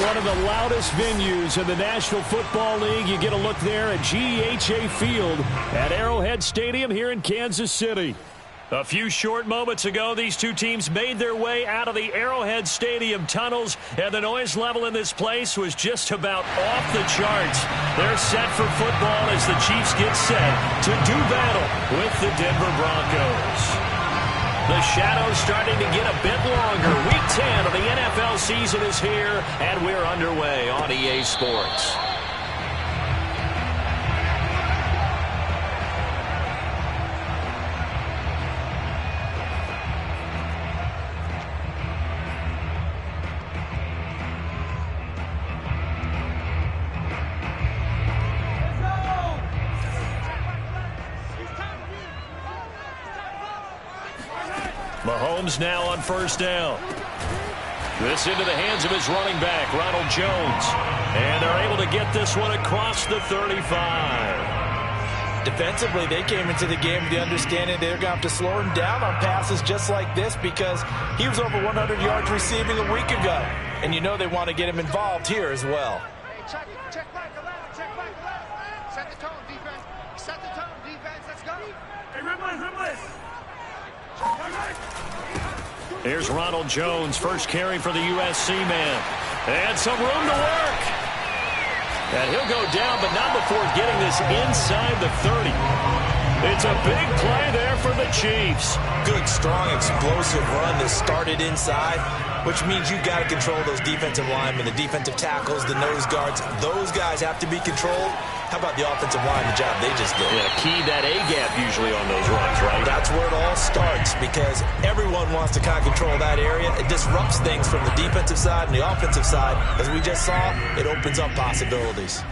one of the loudest venues in the National Football League. You get a look there at GEHA Field at Arrowhead Stadium here in Kansas City. A few short moments ago, these two teams made their way out of the Arrowhead Stadium tunnels, and the noise level in this place was just about off the charts. They're set for football as the Chiefs get set to do battle with the Denver Broncos. The shadow's starting to get a bit longer. Week 10 of the NFL season is here, and we're underway on EA Sports. Mahomes now on first down. This into the hands of his running back, Ronald Jones. And they're able to get this one across the 35. Defensively, they came into the game with the understanding they're going to have to slow him down on passes just like this because he was over 100 yards receiving a week ago. And you know they want to get him involved here as well. Check back, allow, check back, allow. Set the tone, defense. Set the tone, defense. Let's go. Hey, Ribbles. Here's Ronald Jones, first carry for the USC man. And some room to work. And he'll go down, but not before getting this inside the 30. It's a big play there for the Chiefs. Good, strong, explosive run that started inside, which means you've got to control those defensive linemen, the defensive tackles, the nose guards. Those guys have to be controlled. How about the offensive line, the job they just did? Yeah, key that A-gap usually on those runs, right? That's where it all starts because everyone wants to kind of control that area. It disrupts things from the defensive side and the offensive side. As we just saw, it opens up possibilities.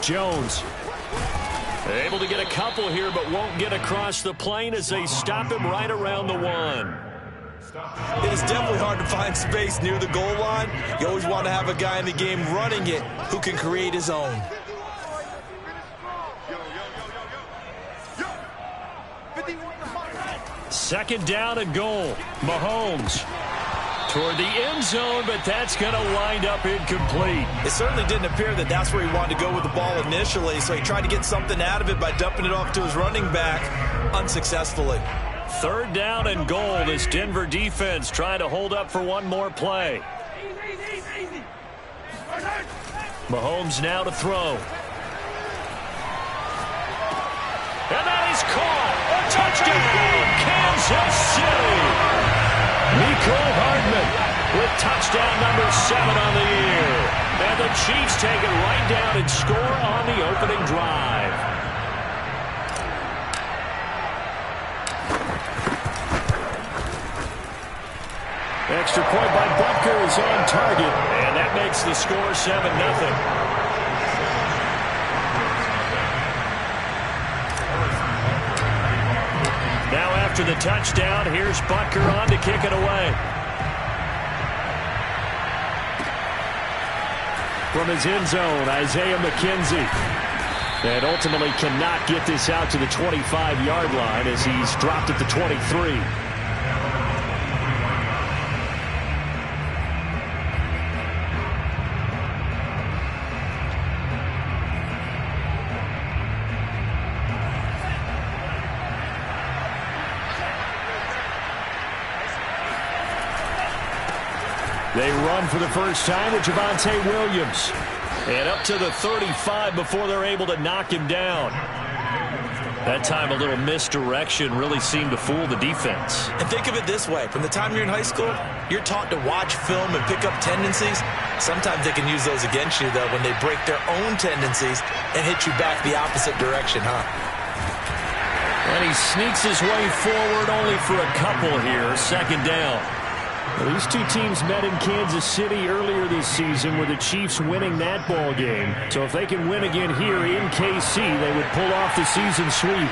Jones able to get a couple here, but won't get across the plane as they stop him right around the 1. It is definitely hard to find space near the goal line. You always want to have a guy in the game running it who can create his own. Second down and goal. Mahomes toward the end zone, but that's going to wind up incomplete. It certainly didn't appear that that's where he wanted to go with the ball initially, so he tried to get something out of it by dumping it off to his running back unsuccessfully. Third down and goal. This Denver defense trying to hold up for one more play. Mahomes now to throw. And that is caught. A touchdown, Kansas City. Nico Hardman with touchdown number 7 on the year. And the Chiefs take it right down and score on the opening drive. Extra point by Butker is on target, and that makes the score 7-0. Now after the touchdown, here's Butker on to kick it away. From his end zone, Isaiah McKenzie. And ultimately cannot get this out to the 25-yard line as he's dropped at the 23. They run for the first time with Javonte Williams. And up to the 35 before they're able to knock him down. That time a little misdirection really seemed to fool the defense. And think of it this way. From the time you're in high school, you're taught to watch film and pick up tendencies. Sometimes they can use those against you, though, when they break their own tendencies and hit you back the opposite direction, huh? And he sneaks his way forward only for a couple here. Second down. Well, these two teams met in Kansas City earlier this season with the Chiefs winning that ball game. So if they can win again here in KC, they would pull off the season sweep.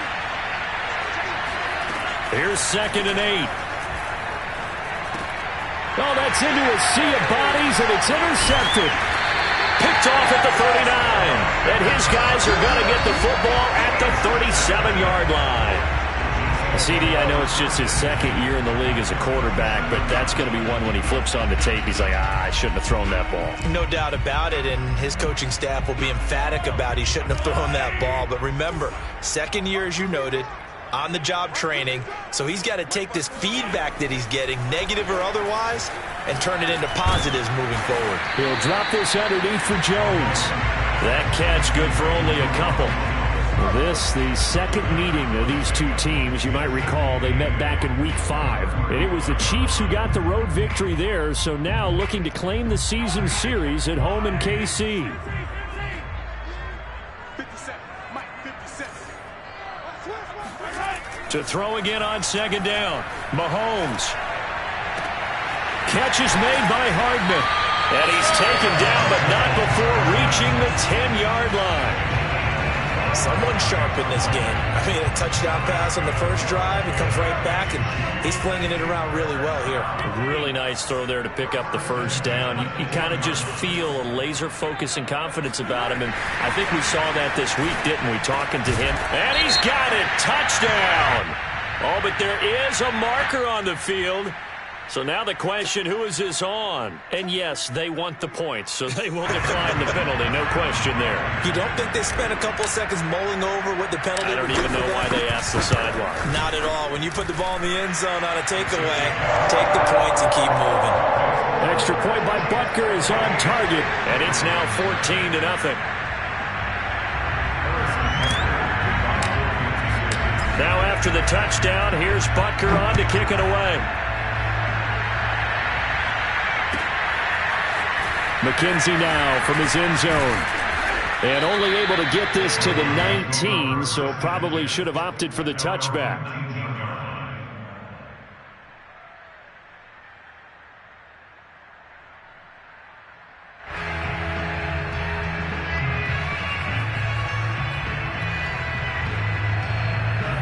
Here's 2nd and 8. Oh, that's into a sea of bodies, and it's intercepted. Picked off at the 39. And his guys Broncos are going to get the football at the 37-yard line. CD, I know it's just his second year in the league as a quarterback, but that's going to be one when he flips on the tape. He's like, I shouldn't have thrown that ball. No doubt about it, and his coaching staff will be emphatic about he shouldn't have thrown that ball. But remember, second year, as you noted, on-the-job training, so he's got to take this feedback that he's getting, negative or otherwise, and turn it into positives moving forward. He'll drop this underneath for Jones. That catch good for only a couple. This, the second meeting of these two teams. You might recall they met back in Week 5. And it was the Chiefs who got the road victory there, so now looking to claim the season series at home in KC. 57, Mike, 57. To throw again on second down. Mahomes. Catch is made by Hardman. And he's taken down, but not before reaching the 10-yard line. Someone sharp in this game. I mean, a touchdown pass on the first drive. He comes right back, and he's flinging it around really well here. A really nice throw there to pick up the first down. You kind of just feel a laser focus and confidence about him, and I think we saw that this week, didn't we, talking to him? And he's got it. Touchdown. Oh, but there is a marker on the field. So now the question, who is this on? And yes, they want the points, so they will decline the penalty, no question there. You don't think they spent a couple of seconds mulling over what the penalty would be? I don't even know why they asked the sideline. Not at all. When you put the ball in the end zone on a takeaway, take the points and keep moving. Extra point by Butker is on target, and it's now 14-0. Now after the touchdown, here's Butker on to kick it away. McKenzie now from his end zone. And only able to get this to the 19, so probably should have opted for the touchback.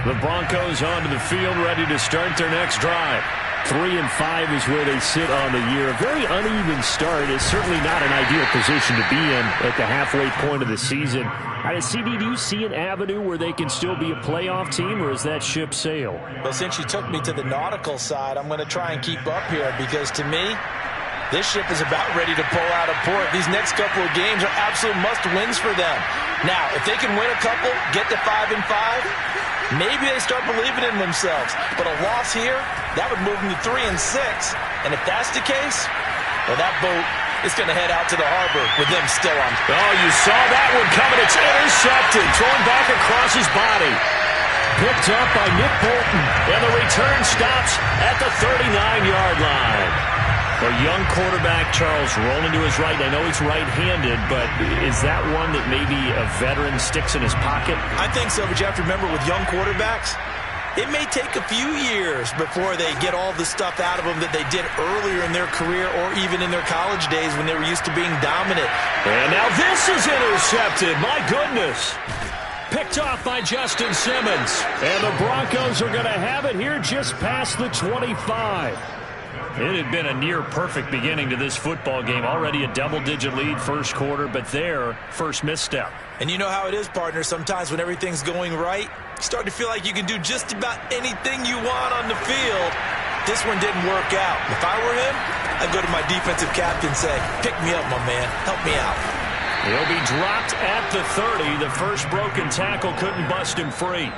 The Broncos onto the field, ready to start their next drive. 3-5 is where they sit on the year. A very uneven start is certainly not an ideal position to be in at the halfway point of the season. CD, do you see an avenue where they can still be a playoff team, or is that ship sailed? Well, since you took me to the nautical side, I'm going to try and keep up here because, to me, this ship is about ready to pull out of port. These next couple of games are absolute must-wins for them. Now, if they can win a couple, get to 5-5, maybe they start believing in themselves. But a loss here, that would move them to 3-6. And if that's the case, well, that boat is going to head out to the harbor with them still on. Oh, you saw that one coming. It's intercepted. Thrown back across his body. Picked up by Nick Bolton. And the return stops at the 39-yard line. A young quarterback, Charles, rolling to his right. I know he's right-handed, but is that one that maybe a veteran sticks in his pocket? I think so, but you have to remember with young quarterbacks, it may take a few years before they get all the stuff out of them that they did earlier in their career or even in their college days when they were used to being dominant. And now this is intercepted. My goodness. Picked off by Justin Simmons. And the Broncos are going to have it here just past the 25. It had been a near-perfect beginning to this football game. Already a double-digit lead first quarter, but their first misstep. And you know how it is, partner. Sometimes when everything's going right, you start to feel like you can do just about anything you want on the field. This one didn't work out. If I were him, I'd go to my defensive captain and say, pick me up, my man. Help me out. He'll be dropped at the 30. The first broken tackle couldn't bust him free.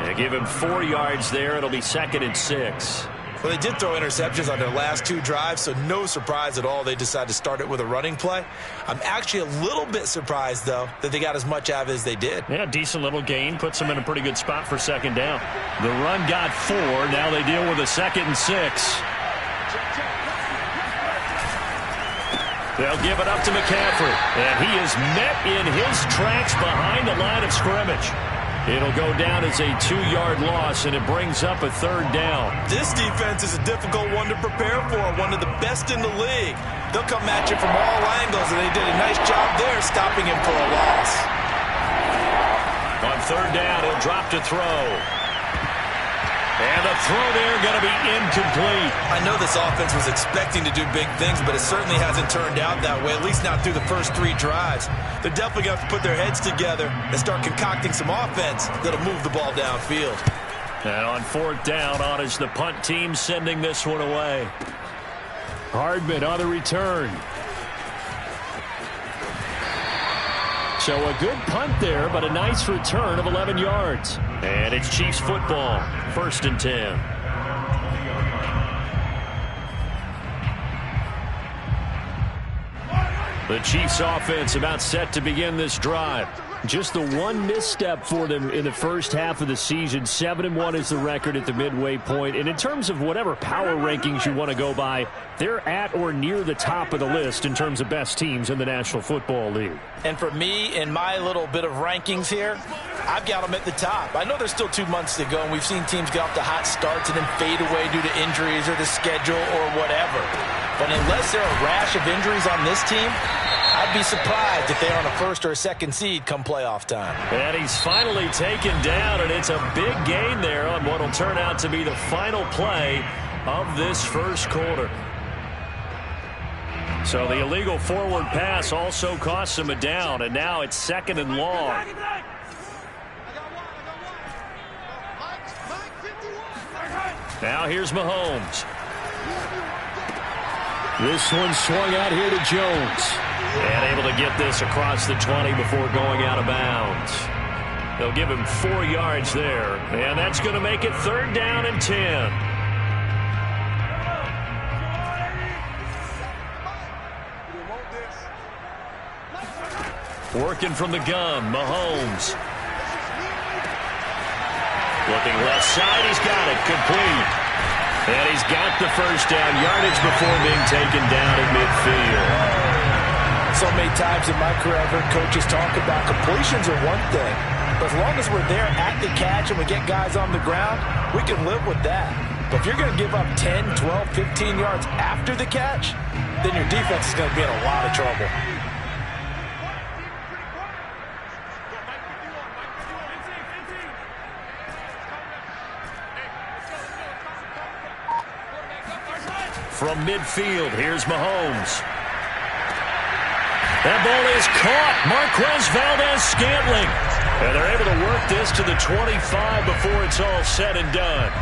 They give him 4 yards there. It'll be 2nd and 6. Well, they did throw interceptions on their last 2 drives, so no surprise at all they decided to start it with a running play. I'm actually a little bit surprised, though, that they got as much out of it as they did. Yeah, decent little gain. Puts them in a pretty good spot for 2nd down. The run got 4. Now they deal with a 2nd and 6. They'll give it up to McCaffrey. And he is met in his tracks behind the line of scrimmage. It'll go down as a 2-yard loss, and it brings up a 3rd down. This defense is a difficult one to prepare for, one of the best in the league. They'll come at you from all angles, and they did a nice job there stopping him for a loss. On 3rd down, he'll drop to throw. And the throw there going to be incomplete. I know this offense was expecting to do big things, but it certainly hasn't turned out that way, at least not through the first 3 drives. They're definitely going to have to put their heads together and start concocting some offense that'll move the ball downfield. And on 4th down, on is the punt team sending this one away. Hardman on the return. So a good punt there, but a nice return of 11 yards. And it's Chiefs football, 1st and 10. The Chiefs offense about set to begin this drive. Just the one misstep for them in the first half of the season. 7-1 is the record at the midway point. And in terms of whatever power rankings you want to go by, they're at or near the top of the list in terms of best teams in the National Football League. And for me, in my little bit of rankings here, I've got them at the top. I know there's still 2 months to go, and we've seen teams get off to hot starts and then fade away due to injuries or the schedule or whatever. But unless there are a rash of injuries on this team, I'd be surprised if they're on a 1st or a 2nd seed come playoff time. And he's finally taken down, and it's a big gain there on what will turn out to be the final play of this first quarter. So the illegal forward pass also costs him a down, and now it's 2nd and long. Now here's Mahomes. This one swung out here to Jones. And able to get this across the 20 before going out of bounds. They'll give him 4 yards there. And that's going to make it 3rd down and 10. Working from the gun, Mahomes. Looking left side, he's got it, complete. And he's got the 1st down yardage before being taken down at midfield. So many times in my career, I've heard coaches talk about completions are one thing. But as long as we're there at the catch and we get guys on the ground, we can live with that. But if you're going to give up 10, 12, 15 yards after the catch, then your defense is going to be in a lot of trouble. From midfield, here's Mahomes. That ball is caught. Marquez Valdez-Scantling. And they're able to work this to the 25 before it's all said and done.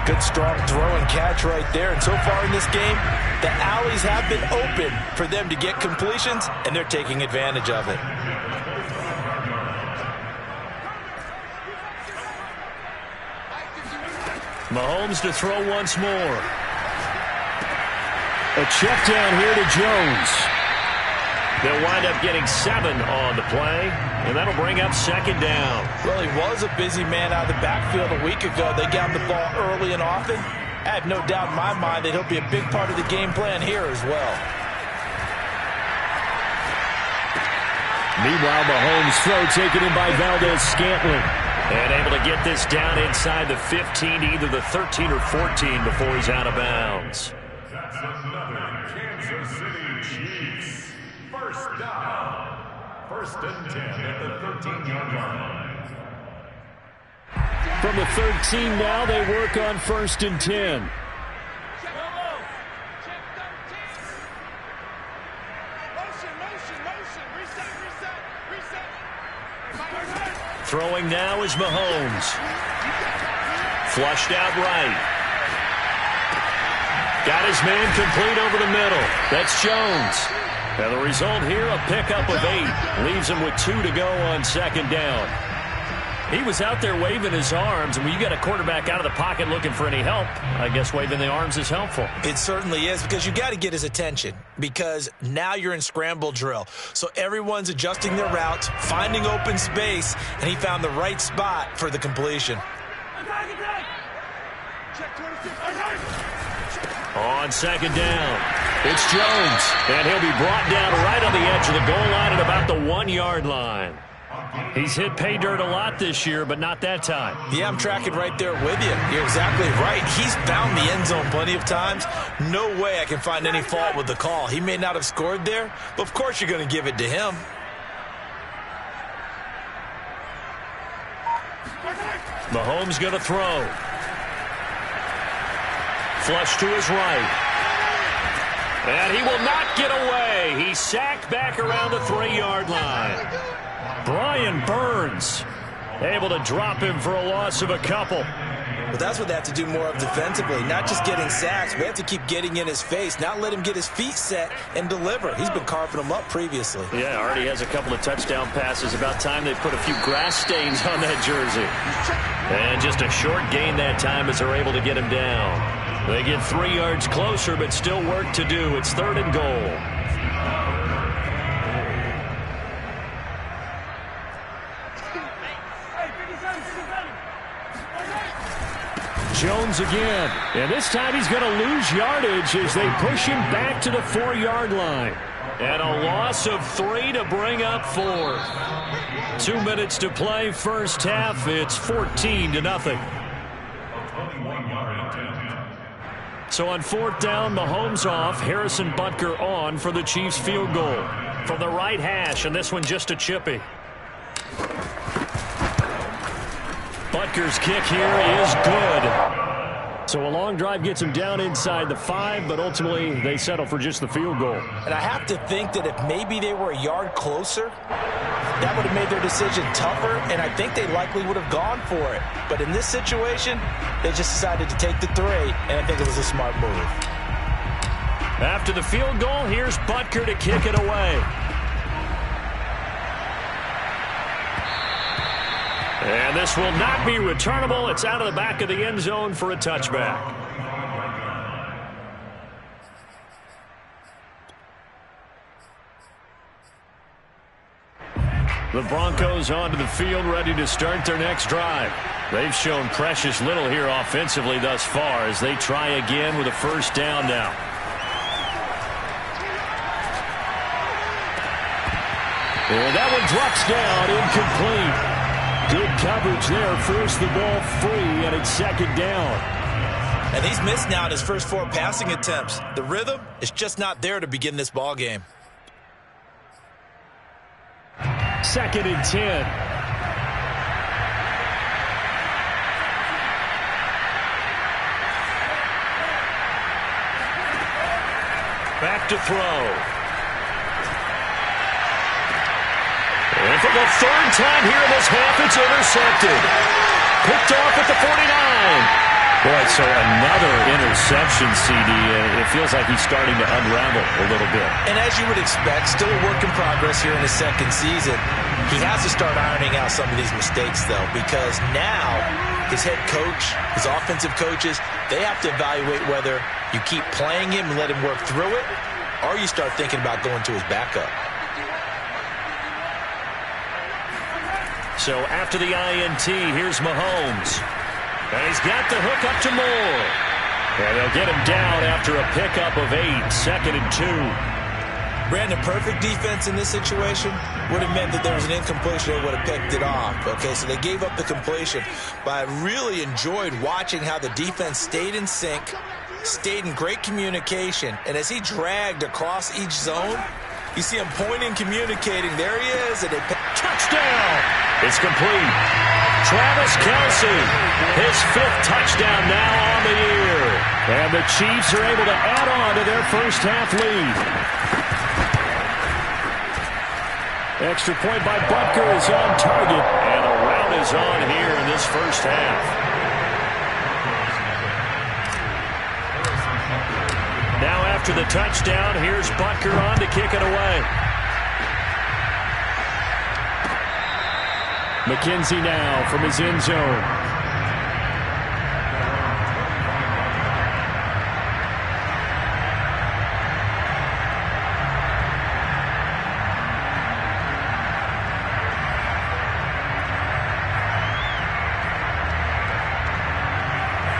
Good strong throw and catch right there. And so far in this game, the alleys have been open for them to get completions, and they're taking advantage of it. Mahomes to throw once more. A check down here to Jones. They'll wind up getting 7 on the play, and that'll bring up 2nd down. Well, he was a busy man out of the backfield a week ago. They got the ball early and often. I have no doubt in my mind that he'll be a big part of the game plan here as well. Meanwhile, Mahomes' throw taken in by Valdez-Scantling. And able to get this down inside the 15 to either the 13 or 14 before he's out of bounds. That's another Kansas City Chiefs. 1st down. 1st and 10 at the 13-yard line. From the 13 now, they work on 1st and 10. Throwing now is Mahomes. Flushed out right. Got his man complete over the middle. That's Jones. And the result here, a pickup of 8. Leaves him with 2 to go on 2nd down. He was out there waving his arms, and when you got a quarterback out of the pocket looking for any help, I guess waving the arms is helpful. It certainly is, because you got to get his attention, because now you're in scramble drill. So everyone's adjusting their routes, finding open space, and he found the right spot for the completion. On 2nd down, it's Jones, and he'll be brought down right on the edge of the goal line at about the 1-yard line. He's hit pay dirt a lot this year, but not that time. Yeah, I'm tracking right there with you. You're exactly right. He's found the end zone plenty of times. No way I can find any fault with the call. He may not have scored there, but of course you're going to give it to him. Mahomes going to throw. flush to his right. And he will not get away. He's sacked back around the 3-yard line. Brian Burns able to drop him for a loss of a couple. Well, that's what they have to do more of defensively, not just getting sacks. We have to keep getting in his face, not let him get his feet set and deliver. He's been carving them up previously. Yeah, already has a couple of touchdown passes. About time they put a few grass stains on that jersey. And just a short gain that time as they're able to get him down. They get 3 yards closer, but still work to do. It's 3rd and goal. Jones again, and this time he's going to lose yardage as they push him back to the 4-yard line. And a loss of 3 to bring up 4. 2 minutes to play first half. It's 14-0. So on 4th down, Mahomes off. Harrison Butker on for the Chiefs field goal. From the right hash, and this one just a chippy. Butker's kick here is good. So a long drive gets him down inside the 5, but ultimately they settle for just the field goal. And I have to think that if maybe they were a yard closer, that would have made their decision tougher, and I think they likely would have gone for it. But in this situation, they just decided to take the 3, and I think it was a smart move. After the field goal, here's Butker to kick it away. And this will not be returnable. It's out of the back of the end zone for a touchback. The Broncos onto the field, ready to start their next drive. They've shown precious little here offensively thus far as they try again with a 1st down now. And that one drops down, incomplete. Good coverage there, forced the ball free, and it's 2nd down. And he's missed now in his first 4 passing attempts. The rhythm is just not there to begin this ball game. 2nd and 10. Back to throw. And for the 3rd time here in this half, it's intercepted. Picked off at the 49. Boy, so another interception, CD. It feels like he's starting to unravel a little bit. And as you would expect, still a work in progress here in his 2nd season. He has to start ironing out some of these mistakes, though, because now his head coach, his offensive coaches, they have to evaluate whether you keep playing him and let him work through it, or you start thinking about going to his backup. So after the INT, here's Mahomes. And he's got the hook up to Moore. And they'll get him down after a pickup of 8, 2nd and 2. Brandon, perfect defense in this situation would have meant that there was an incompletion. They would have picked it off. Okay, so they gave up the completion. But I really enjoyed watching how the defense stayed in sync, stayed in great communication. And as he dragged across each zone, you see him pointing, communicating. There he is. And touchdown! It's complete. Travis Kelce, his 5th touchdown now on the year. And the Chiefs are able to add on to their first half lead. Extra point by Butker is on target. And a rout is on here in this first half. Now after the touchdown, here's Butker on to kick it away. McKenzie now from his end zone.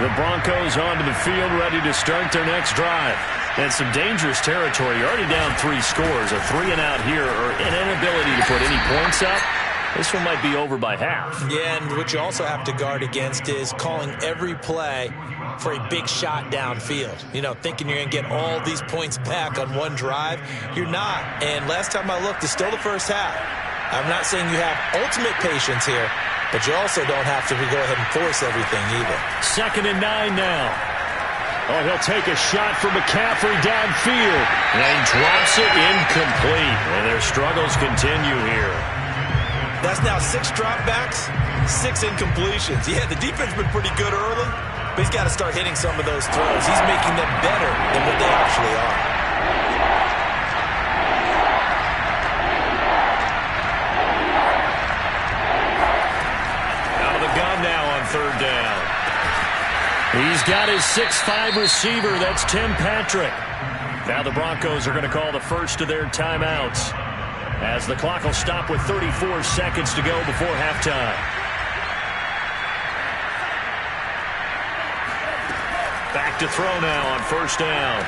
The Broncos onto the field, ready to start their next drive. And some dangerous territory. You're already down 3 scores. A 3-and-out here, or an inability to put any points up. This one might be over by half. Yeah, and what you also have to guard against is calling every play for a big shot downfield. You know, thinking you're going to get all these points back on one drive. You're not. And last time I looked, it's still the first half. I'm not saying you have ultimate patience here, but you also don't have to go ahead and force everything either. 2nd and 9 now. Oh, he'll take a shot from McCaffrey downfield. And he drops it incomplete. And their struggles continue here. That's now 6 dropbacks, 6 incompletions. Yeah, the defense has been pretty good early, but he's got to start hitting some of those throws. He's making them better than what they actually are. Out of the gun now on 3rd down. He's got his 6'5" receiver. That's Tim Patrick. Now the Broncos are going to call the first of their timeouts, as the clock will stop with 34 seconds to go before halftime. Back to throw now on 1st down.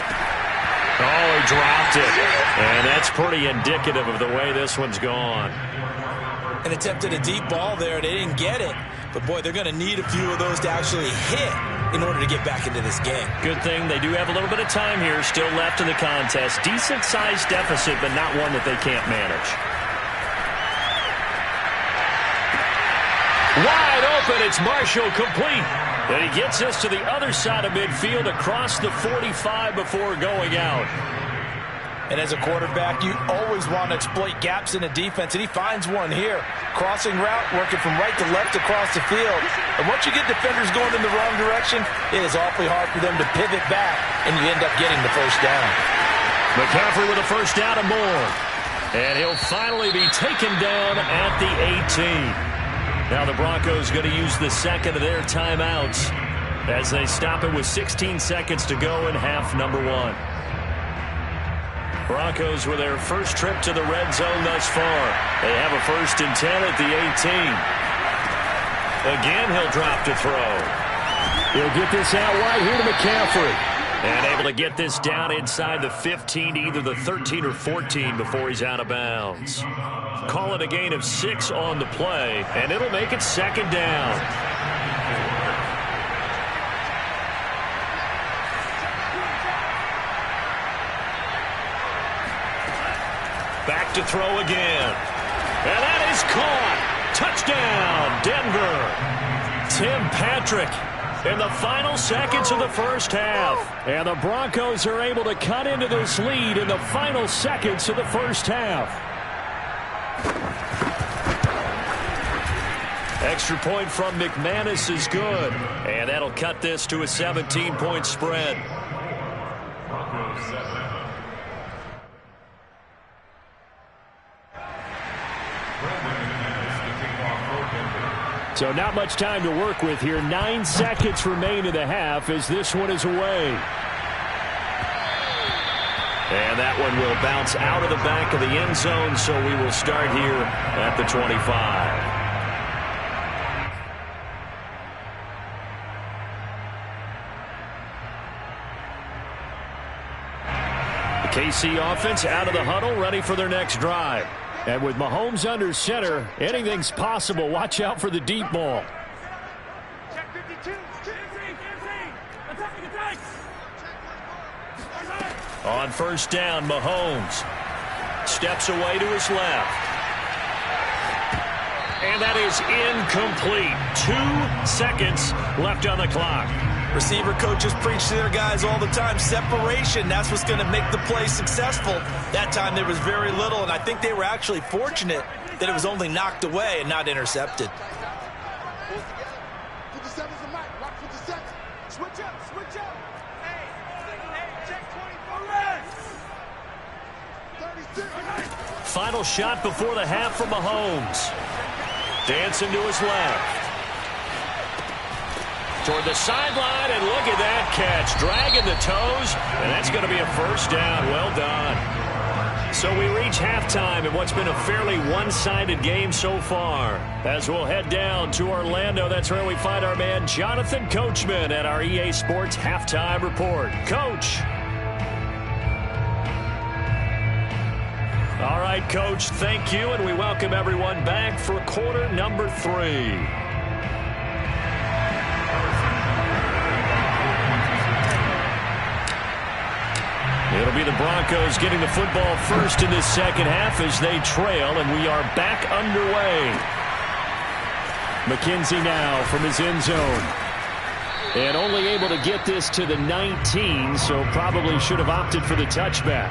Oh, he dropped it. And that's pretty indicative of the way this one's gone. And attempted a deep ball there. They didn't get it. But, boy, they're going to need a few of those to actually hit in order to get back into this game. Good thing they do have a little bit of time here still left in the contest. Decent-sized deficit, but not one that they can't manage. Wide open. It's Marshall complete. And he gets us to the other side of midfield across the 45 before going out. And as a quarterback, you always want to exploit gaps in the defense, and he finds one here. Crossing route, working from right to left across the field. And once you get defenders going in the wrong direction, it is awfully hard for them to pivot back, and you end up getting the 1st down. McCaffrey with a 1st down and more. And he'll finally be taken down at the 18. Now the Broncos going to use the 2nd of their timeouts as they stop it with 16 seconds to go in half number 1. Broncos with their first trip to the red zone thus far. They have a 1st and 10 at the 18. Again, he'll drop to throw. He'll get this out wide here to McCaffrey. And able to get this down inside the 15, either the 13 or 14 before he's out of bounds. Call it a gain of 6 on the play, and it'll make it 2nd down. Back to throw again. And that is caught. Touchdown, Denver. Tim Patrick in the final seconds of the 1st half. And the Broncos are able to cut into this lead in the final seconds of the 1st half. Extra point from McManus is good. And that'll cut this to a 17-point spread. So not much time to work with here. 9 seconds remain in the half as this one is away. And that one will bounce out of the back of the end zone, so we will start here at the 25. The KC offense out of the huddle, ready for their next drive. And with Mahomes under center, anything's possible. Watch out for the deep ball. Check 52. On 1st down, Mahomes steps away to his left. And that is incomplete. 2 seconds left on the clock. Receiver coaches preach to their guys all the time. Separation, that's what's going to make the play successful. That time there was very little, and I think they were actually fortunate that it was only knocked away and not intercepted. 57's the mic. Rock 57. Switch up. Hey, check 24. 36. Final shot before the half from Mahomes. Dancing to his left. Toward the sideline, and look at that catch. Dragging the toes, and that's going to be a 1st down. Well done. So we reach halftime in what's been a fairly one-sided game so far. As we'll head down to Orlando, that's where we find our man Jonathan Coachman at our EA Sports Halftime Report. Coach. All right, Coach, thank you, and we welcome everyone back for quarter number 3. It'll be the Broncos getting the football first in this 2nd half as they trail, and we are back underway. McKenzie now from his end zone. And only able to get this to the 19, so probably should have opted for the touchback.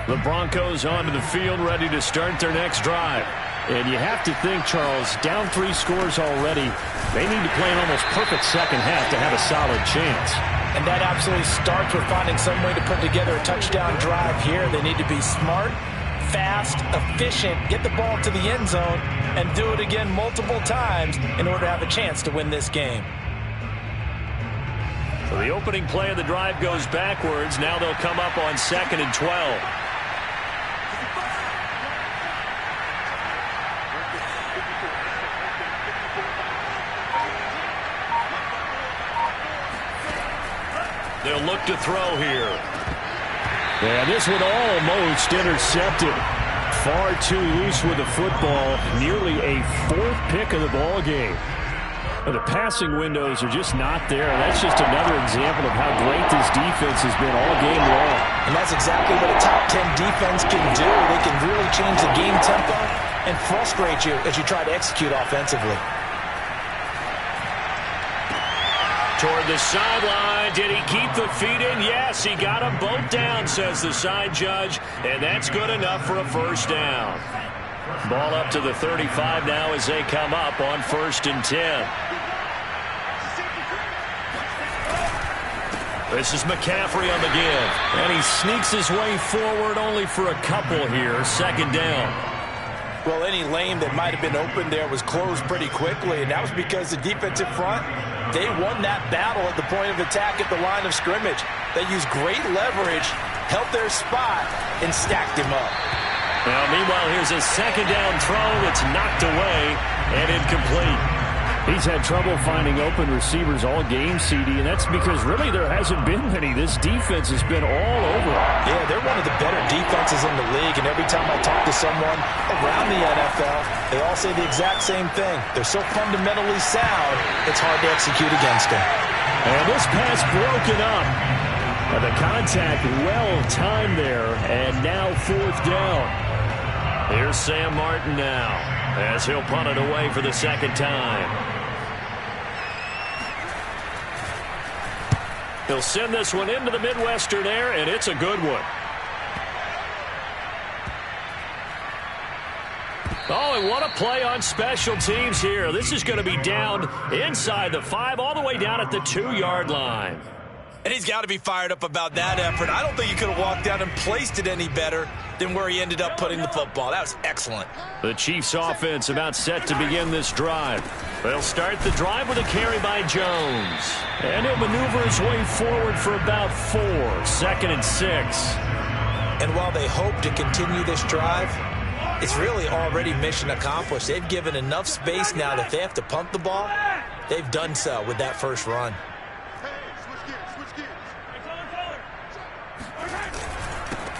The Broncos onto the field, ready to start their next drive. And you have to think, Charles, down 3 scores already. They need to play an almost perfect second half to have a solid chance. And that absolutely starts with finding some way to put together a touchdown drive here. They need to be smart, fast, efficient, get the ball to the end zone, and do it again multiple times in order to have a chance to win this game. So the opening play of the drive goes backwards. Now they'll come up on 2nd and 12. They'll look to throw here. And this one almost intercepted. Far too loose with the football. Nearly a 4th pick of the ball game. The passing windows are just not there. That's just another example of how great this defense has been all game long. And that's exactly what a top 10 defense can do. They can really change the game tempo and frustrate you as you try to execute offensively. Toward the sideline. Did he keep the feet in? Yes, he got them both down, says the side judge. And that's good enough for a first down. Ball up to the 35 now as they come up on 1st and 10. This is McCaffrey on the give. And he sneaks his way forward only for a couple here. 2nd down. Well, any lane that might have been open there was closed pretty quickly, and that was because the defensive front, they won that battle at the point of attack at the line of scrimmage. They used great leverage, held their spot, and stacked him up. Now, meanwhile, here's a 2nd down throw that's knocked away and incomplete. He's had trouble finding open receivers all game, CD, and that's because really there hasn't been many. This defense has been all over. Yeah, they're one of the better defenses in the league, and every time I talk to someone around the NFL, they all say the exact same thing. They're so fundamentally sound, it's hard to execute against them. And this pass broken up. And the contact well timed there, and now 4th down. Here's Sam Martin now, as he'll punt it away for the 2nd time. He'll send this one into the Midwestern air, and it's a good one. Oh, and what a play on special teams here. This is going to be down inside the 5, all the way down at the 2-yard line. And he's got to be fired up about that effort. I don't think he could have walked down and placed it any better than where he ended up putting the football. That was excellent. The Chiefs offense about set to begin this drive. They'll start the drive with a carry by Jones. And he'll maneuver his way forward for about 4. 2nd and 6. And while they hope to continue this drive, it's really already mission accomplished. They've given enough space now that if they have to punt the ball, they've done so with that first run.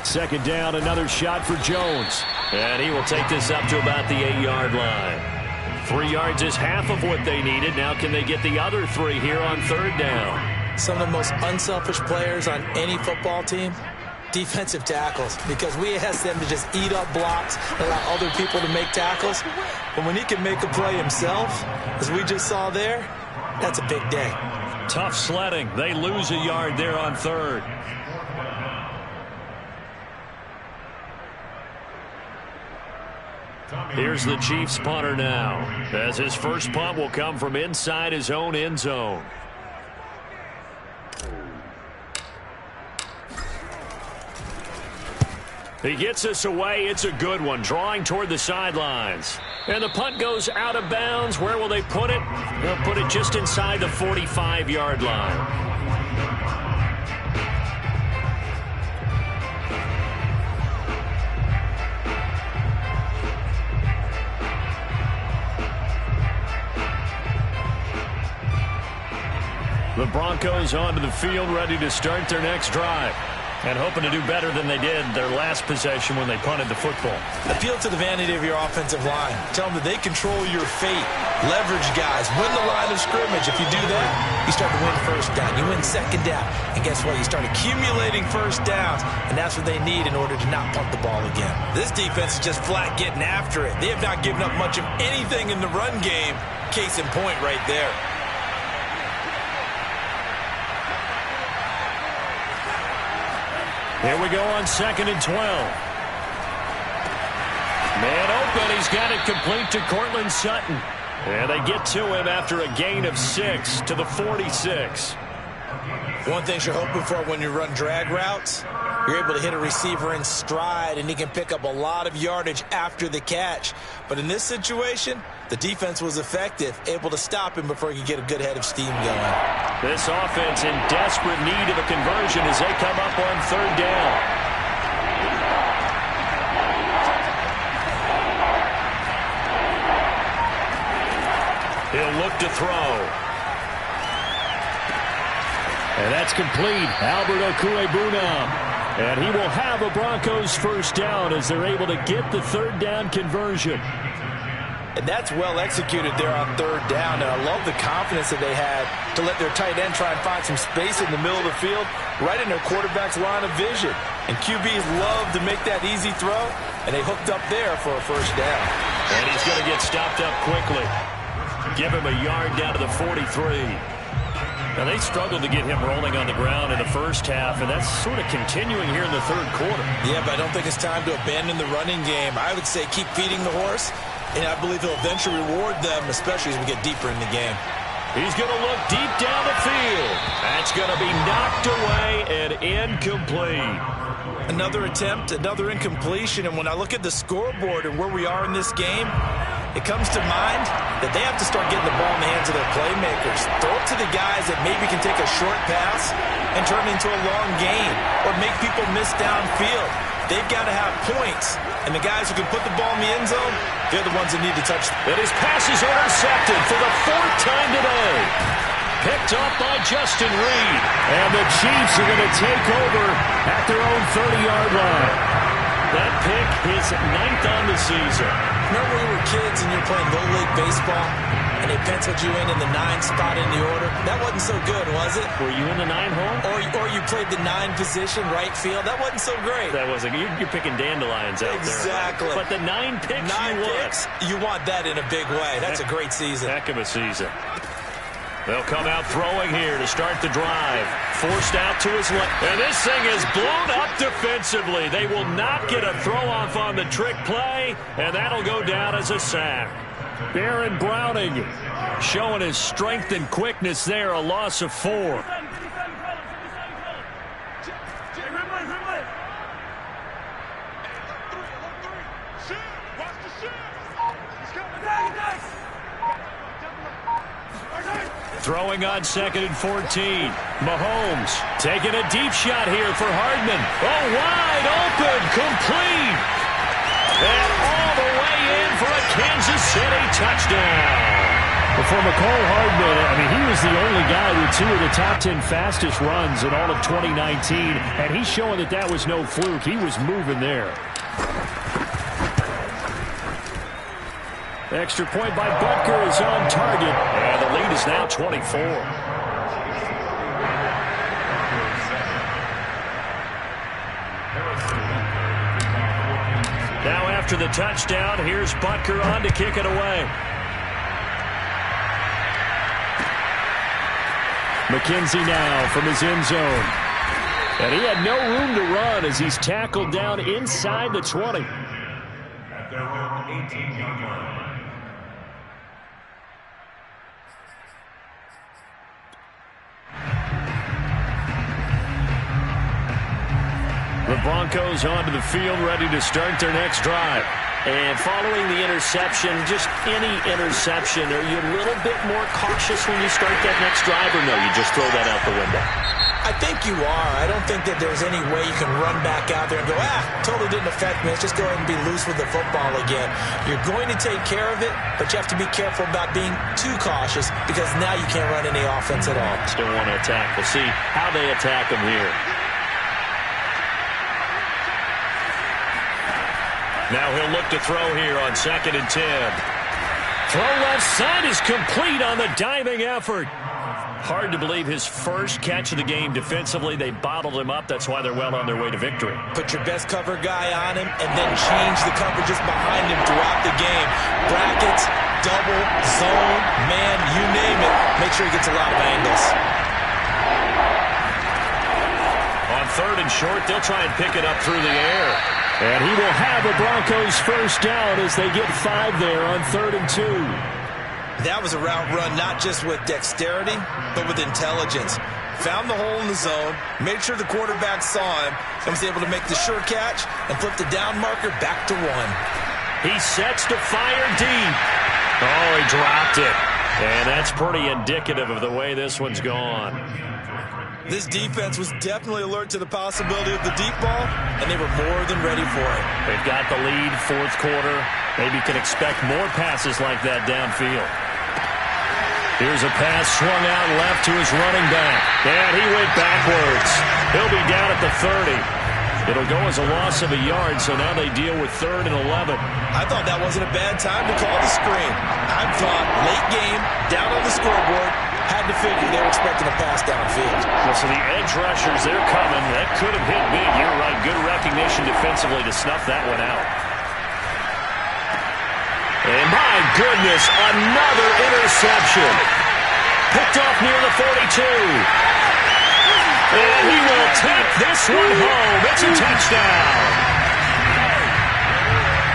2nd down, another shot for Jones. And he will take this up to about the 8-yard line. 3 yards is half of what they needed. Now can they get the other 3 here on 3rd down? Some of the most unselfish players on any football team, defensive tackles, because we ask them to just eat up blocks, allow other people to make tackles. But when he can make a play himself, as we just saw there, that's a big day. Tough sledding. They lose a yard there on 3rd. Here's the Chiefs punter now, as his first punt will come from inside his own end zone. He gets us away. It's a good one, drawing toward the sidelines. And the punt goes out of bounds. Where will they put it? They'll put it just inside the 45-yard line. The Broncos onto the field, ready to start their next drive. And hoping to do better than they did their last possession when they punted the football. Appeal to the vanity of your offensive line. Tell them that they control your fate. Leverage guys. Win the line of scrimmage. If you do that, you start to win first down. You win second down. And guess what? You start accumulating first downs. And that's what they need in order to not punt the ball again. This defense is just flat getting after it. They have not given up much of anything in the run game. Case in point right there. Here we go on 2nd and 12. Man open. He's got it complete to Cortland Sutton. And they get to him after a gain of 6 to the 46. One thing you're hoping for when you run drag routes, you're able to hit a receiver in stride, and he can pick up a lot of yardage after the catch. But in this situation, the defense was effective, able to stop him before he could get a good head of steam going. This offense in desperate need of a conversion as they come up on 3rd down. He'll look to throw. And that's complete. Albert Okwuegbunam. And he will have a Broncos first down as they're able to get the 3rd down conversion. And that's well executed there on 3rd down. And I love the confidence that they had to let their tight end try and find some space in the middle of the field, right in their quarterback's line of vision. And QBs love to make that easy throw, and they hooked up there for a first down. And he's going to get stopped up quickly. Give him a yard down to the 43. Now, they struggled to get him rolling on the ground in the first half, and that's sort of continuing here in the 3rd quarter. Yeah, but I don't think it's time to abandon the running game. I would say keep feeding the horse, and I believe he'll eventually reward them, especially as we get deeper in the game. He's going to look deep down the field. That's going to be knocked away and incomplete. Another attempt, another incompletion, and when I look at the scoreboard and where we are in this game, it comes to mind that they have to start getting the ball in the hands of their playmakers. Throw it to the guys that maybe can take a short pass and turn it into a long gain or make people miss downfield. They've got to have points, and the guys who can put the ball in the end zone, they're the ones that need to touch. And his pass is intercepted for the 4th time today. Picked up by Justin Reed. And the Chiefs are going to take over at their own 30-yard line. That pick is 9th on the season. Remember when we were kids and you were playing Little League Baseball and they penciled you in the 9 spot in the order? That wasn't so good, was it? Were you in the 9 hole? Or you played the 9 position, right field? That wasn't so great. That wasn't. You're picking dandelions out there. Exactly. But the 9 picks you want that in a big way. That's a great season. Heck of a season. They'll come out throwing here to start the drive. Forced out to his left. And this thing is blown up defensively. They will not get a throw-off on the trick play, and that'll go down as a sack. Baron Browning showing his strength and quickness there, a loss of 4. Throwing on 2nd and 14. Mahomes taking a deep shot here for Hardman. Oh, wide open, complete. And all the way in for a Kansas City touchdown. But for McCole Hardman, I mean, he was the only guy with 2 of the top 10 fastest runs in all of 2019. And he's showing that that was no fluke. He was moving there. Extra point by Butker is on target. And the lead is now 24. Now after the touchdown, here's Butker on to kick it away. McKenzie now from his end zone. And he had no room to run as he's tackled down inside the 20. At their own 18-yard line. The Broncos onto the field, ready to start their next drive. And following the interception, just any interception, are you a little bit more cautious when you start that next drive, or no, you just throw that out the window? I think you are. I don't think that there's any way you can run back out there and go, totally didn't affect me. Let's just go ahead and be loose with the football again. You're going to take care of it, but you have to be careful about being too cautious because now you can't run any offense at all. Still want to attack. We'll see how they attack them here. Now he'll look to throw here on 2nd and 10. Throw left side is complete on the diving effort. Hard to believe his first catch of the game defensively. They bottled him up. That's why they're well on their way to victory. Put your best cover guy on him and then change the coverages behind him throughout the game. Brackets, double, zone, man, you name it. Make sure he gets a lot of angles. On 3rd and short, they'll try and pick it up through the air. And he will have a Broncos first down as they get 5 there on 3rd and 2. That was a route run not just with dexterity, but with intelligence. Found the hole in the zone, made sure the quarterback saw him, and was able to make the sure catch and flip the down marker back to 1. He sets to fire deep. Oh, he dropped it. And that's pretty indicative of the way this one's gone. This defense was definitely alert to the possibility of the deep ball, and they were more than ready for it. They've got the lead, 4th quarter. Maybe can expect more passes like that downfield. Here's a pass swung out left to his running back. And he went backwards. He'll be down at the 30. It'll go as a loss of a yard, so now they deal with 3rd and 11. I thought that wasn't a bad time to call the screen. I thought late game, down on the scoreboard, had to figure they were expecting a pass downfield. Well, so the edge rushers, they're coming. That could have hit big. You're right. Good recognition defensively to snuff that one out. And my goodness, another interception. Picked off near the 42. And he will take this one home. It's a touchdown.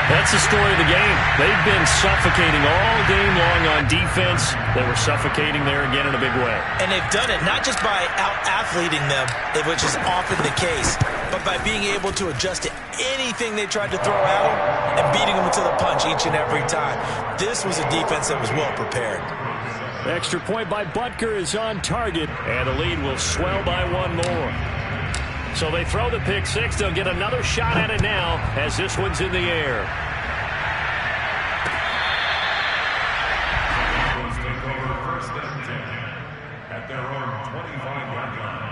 That's the story of the game. They've been suffocating all game long on defense. They were suffocating there again in a big way. And they've done it not just by out-athleting them, which is often the case, but by being able to adjust to anything they tried to throw at them and beating them to the punch each and every time. This was a defense that was well prepared. Extra point by Butker is on target, and the lead will swell by 1 more. So they throw the pick 6. They'll get another shot at it now as this one's in the air. Broncos take over 1st and 10 at their own 25-yard line.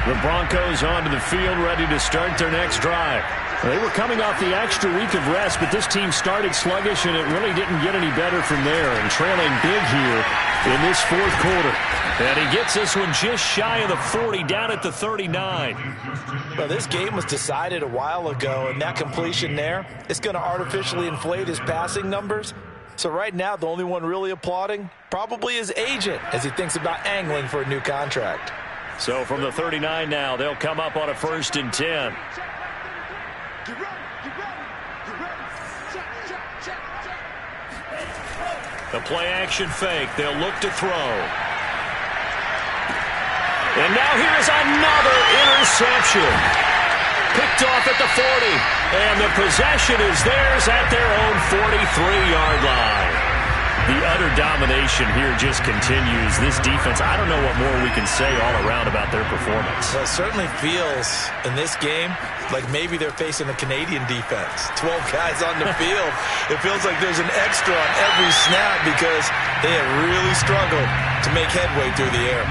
The Broncos onto the field, ready to start their next drive. They were coming off the extra week of rest, but this team started sluggish, and it really didn't get any better from there, and trailing big here in this 4th quarter. And he gets this one just shy of the 40, down at the 39. Well, this game was decided a while ago, and that completion there is going to artificially inflate his passing numbers. So right now, the only one really applauding probably his agent as he thinks about angling for a new contract. So from the 39 now, they'll come up on a 1st and 10. The play-action fake. They'll look to throw. And now here's another interception. Picked off at the 40. And the possession is theirs at their own 43-yard line. The utter domination here just continues. This defense, I don't know what more we can say all around about their performance. Well, it certainly feels in this game like maybe they're facing a Canadian defense. 12 guys on the field. It feels like there's an extra on every snap because they have really struggled to make headway through the air.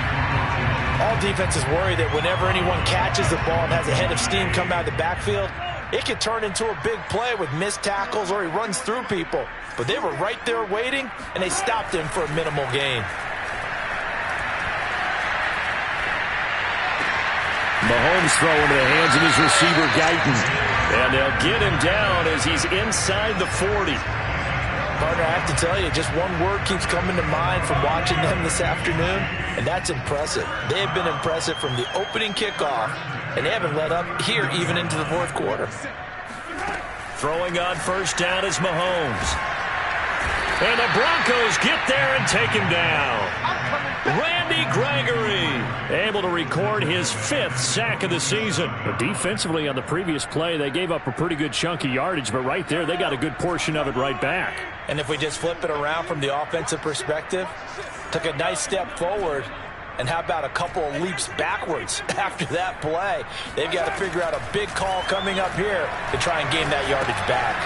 All defenses worry that whenever anyone catches the ball and has a head of steam come out of the backfield, it could turn into a big play with missed tackles or he runs through people. But they were right there waiting, and they stopped him for a minimal gain. Mahomes throw into the hands of his receiver, Guyton. And they'll get him down as he's inside the 40. Partner, I have to tell you, just one word keeps coming to mind from watching them this afternoon, and that's impressive. They have been impressive from the opening kickoff, and they haven't let up here even into the 4th quarter. Throwing on 1st down is Mahomes. And the Broncos get there and take him down. Randy Gregory able to record his 5th sack of the season. But defensively on the previous play, they gave up a pretty good chunk of yardage, but right there, they got a good portion of it right back. And if we just flip it around from the offensive perspective, took a nice step forward, and how about a couple of leaps backwards after that play? They've got to figure out a big call coming up here to try and gain that yardage back.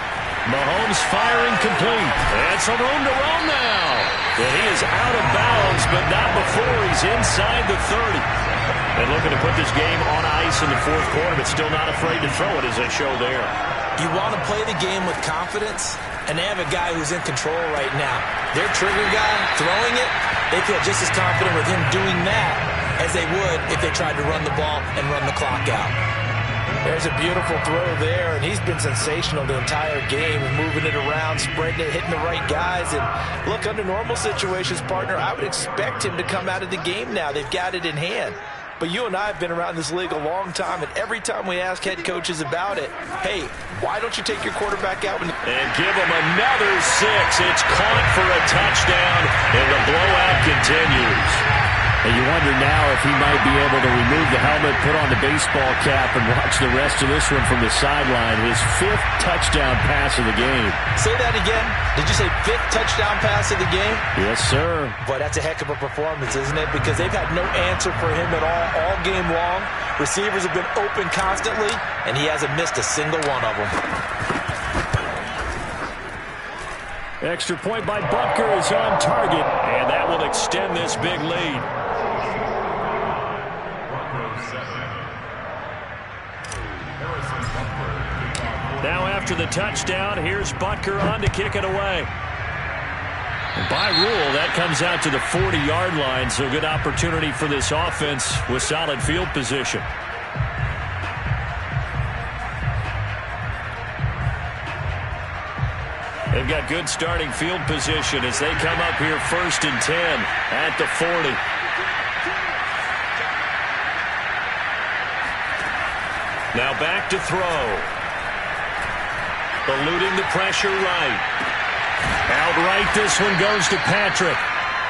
Mahomes firing complete. And some room to run now. And he is out of bounds, but not before 4. He's inside the 30. And looking to put this game on ice in the fourth quarter, but still not afraid to throw it as they show there. You want to play the game with confidence, and they have a guy who's in control right now. Their trigger guy throwing it, they feel just as confident with him doing that as they would if they tried to run the ball and run the clock out. There's a beautiful throw there, and he's been sensational the entire game, moving it around, spreading it, hitting the right guys. And look, under normal situations, partner, I would expect him to come out of the game now. They've got it in hand. But you and I have been around this league a long time, and every time we ask head coaches about it, hey, why don't you take your quarterback out? And give him another 6. It's caught for a touchdown, and the blowout continues. And you wonder now if he might be able to remove the helmet, put on the baseball cap, and watch the rest of this one from the sideline. His 5th touchdown pass of the game. Say that again. Did you say 5th touchdown pass of the game? Yes, sir. Boy, that's a heck of a performance, isn't it? Because they've had no answer for him at all game long. Receivers have been open constantly, and he hasn't missed a single one of them. Extra point by Butker is on target, and that will extend this big lead. Now after the touchdown, here's Butker on to kick it away. And by rule, that comes out to the 40-yard line, so good opportunity for this offense with solid field position. They've got good starting field position as they come up here 1st and 10 at the 40. Now back to throw. Eluding the pressure right. Outright, this one goes to Patrick.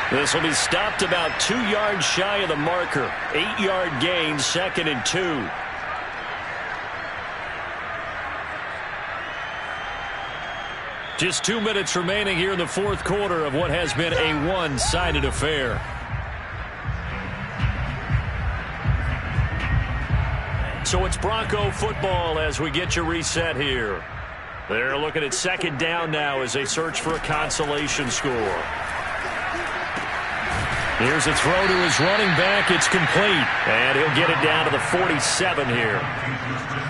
This will be stopped about 2 yards shy of the marker. 8-yard gain, 2nd and 2. Just 2 minutes remaining here in the fourth quarter of what has been a one-sided affair. So it's Bronco football as we get you reset here. They're looking at 2nd down now as they search for a consolation score. Here's a throw to his running back. It's complete. And he'll get it down to the 47 here.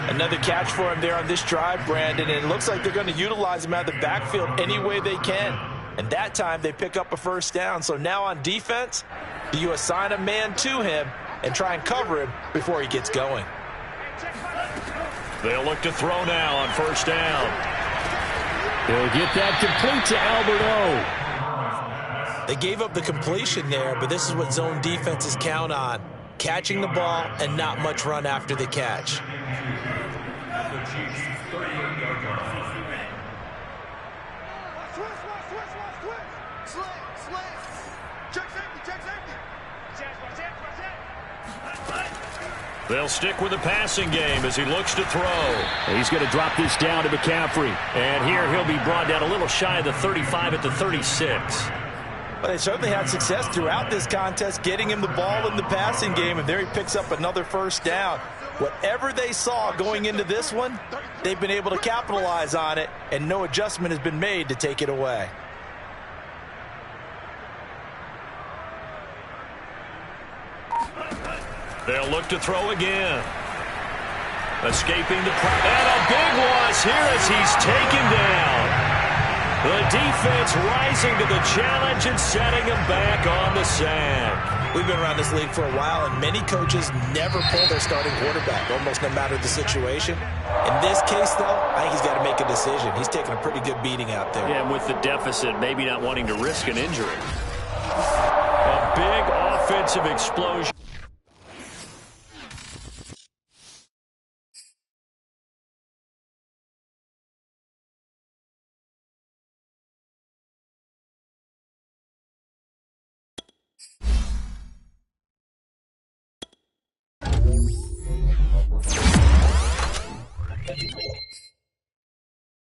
Another catch for him there on this drive, Brandon. And it looks like they're going to utilize him out of the backfield any way they can. And that time they pick up a 1st down. So now on defense, do you assign a man to him and try and cover him before he gets going? They'll look to throw now on 1st down. He'll get that complete to Alberto. They gave up the completion there, but this is what zone defenses count on. Catching the ball and not much run after the catch. They'll stick with the passing game as he looks to throw. He's going to drop this down to McCaffrey. And here he'll be brought down a little shy of the 35 at the 36. But they certainly had success throughout this contest getting him the ball in the passing game, and there he picks up another 1st down. Whatever they saw going into this one, they've been able to capitalize on it, and no adjustment has been made to take it away. They'll look to throw again. Escaping the pressure. And a big loss here as he's taken down. The defense rising to the challenge and setting him back on the sack. We've been around this league for a while, and many coaches never pull their starting quarterback, almost no matter the situation. In this case, though, I think he's got to make a decision. He's taking a pretty good beating out there. Yeah, and with the deficit, maybe not wanting to risk an injury. A big offensive explosion.